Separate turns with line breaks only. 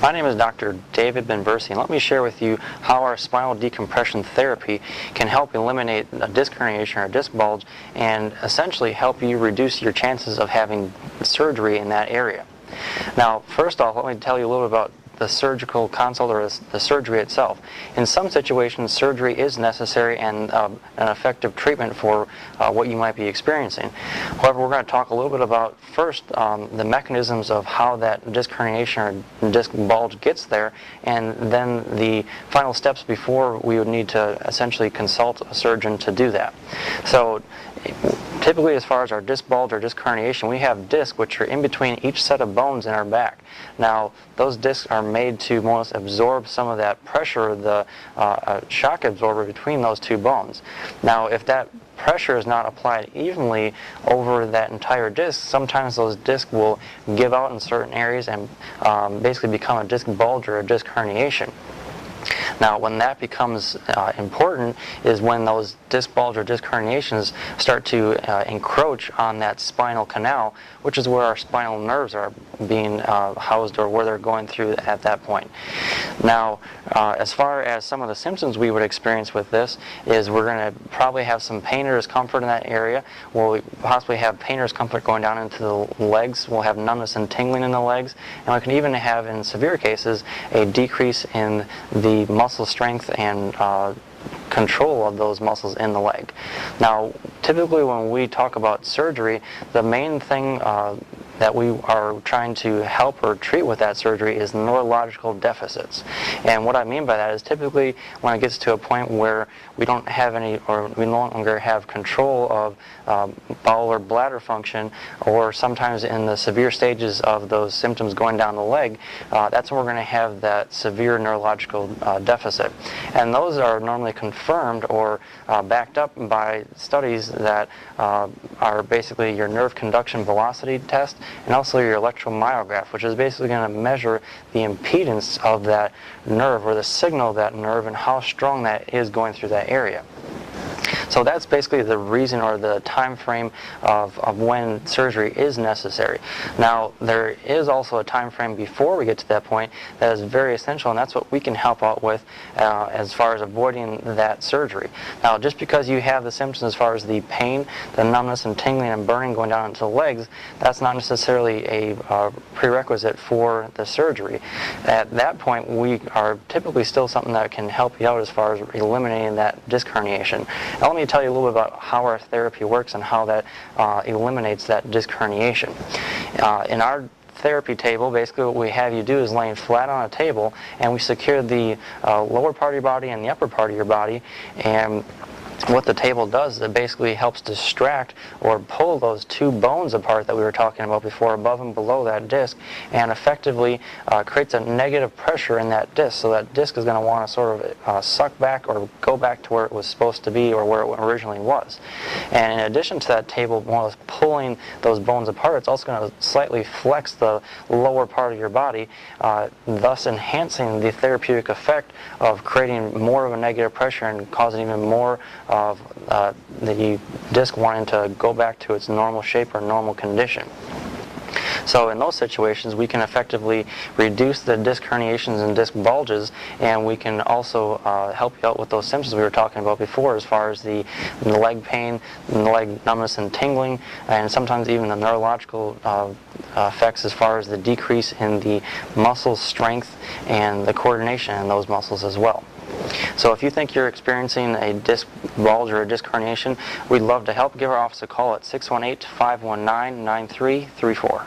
My name is Dr. David Benversi, and let me share with you how our spinal decompression therapy can help eliminate a disc herniation or a disc bulge and essentially help you reduce your chances of having surgery in that area. Now, first off, let me tell you a little bit about the surgical consult or the surgery itself. In some situations, surgery is necessary and an effective treatment for what you might be experiencing. However, we're going to talk a little bit about first the mechanisms of how that disc herniation or disc bulge gets there, and then the final steps before we would need to essentially consult a surgeon to do that. So typically, as far as our disc bulge or disc herniation, we have discs which are in between each set of bones in our back. Now, those discs are made to more or less absorb some of that pressure, the shock absorber between those two bones. Now, if that pressure is not applied evenly over that entire disc, sometimes those discs will give out in certain areas and basically become a disc bulge or a disc herniation. Now, when that becomes important is when those disc bulge or disc herniations start to encroach on that spinal canal, which is where our spinal nerves are being housed or where they're going through at that point. Now, as far as some of the symptoms we would experience with this is we're going to probably have some pain or discomfort in that area. We'll possibly have pain or discomfort going down into the legs. We'll have numbness and tingling in the legs, and we can even have, in severe cases, a decrease in the muscle strength and control of those muscles in the leg. Now, typically when we talk about surgery, the main thing that we are trying to help or treat with that surgery is neurological deficits. And what I mean by that is typically when it gets to a point where we don't have any, or we no longer have control of bowel or bladder function, or sometimes in the severe stages of those symptoms going down the leg, that's when we're going to have that severe neurological deficit. And those are normally confirmed or backed up by studies that are basically your nerve conduction velocity test, and also your electromyograph, which is basically going to measure the impedance of that nerve or the signal of that nerve and how strong that is going through that area. So that's basically the reason or the time frame of when surgery is necessary. Now, there is also a time frame before we get to that point that is very essential, and that's what we can help out with as far as avoiding that surgery. Now, just because you have the symptoms as far as the pain, the numbness and tingling and burning going down into the legs, that's not necessarily a prerequisite for the surgery. At that point, we are typically still something that can help you out as far as eliminating that disc herniation. Now, let me tell you a little bit about how our therapy works and how that eliminates that disc herniation. In our therapy table, basically what we have you do is laying flat on a table, and we secure the lower part of your body and the upper part of your body, and what the table does is it basically helps distract or pull those two bones apart that we were talking about before, above and below that disc, and effectively creates a negative pressure in that disc. So that disc is going to want to sort of suck back or go back to where it was supposed to be or where it originally was. And in addition to that table more or less pulling those bones apart, it's also going to slightly flex the lower part of your body, thus enhancing the therapeutic effect of creating more of a negative pressure and causing even more of the disc wanting to go back to its normal shape or normal condition. So in those situations, we can effectively reduce the disc herniations and disc bulges, and we can also help you out with those symptoms we were talking about before, as far as the leg pain, the leg numbness and tingling, and sometimes even the neurological effects as far as the decrease in the muscle strength and the coordination in those muscles as well. So if you think you're experiencing a disc bulge or a disc herniation, we'd love to help. Give our office a call at 618-519-9334.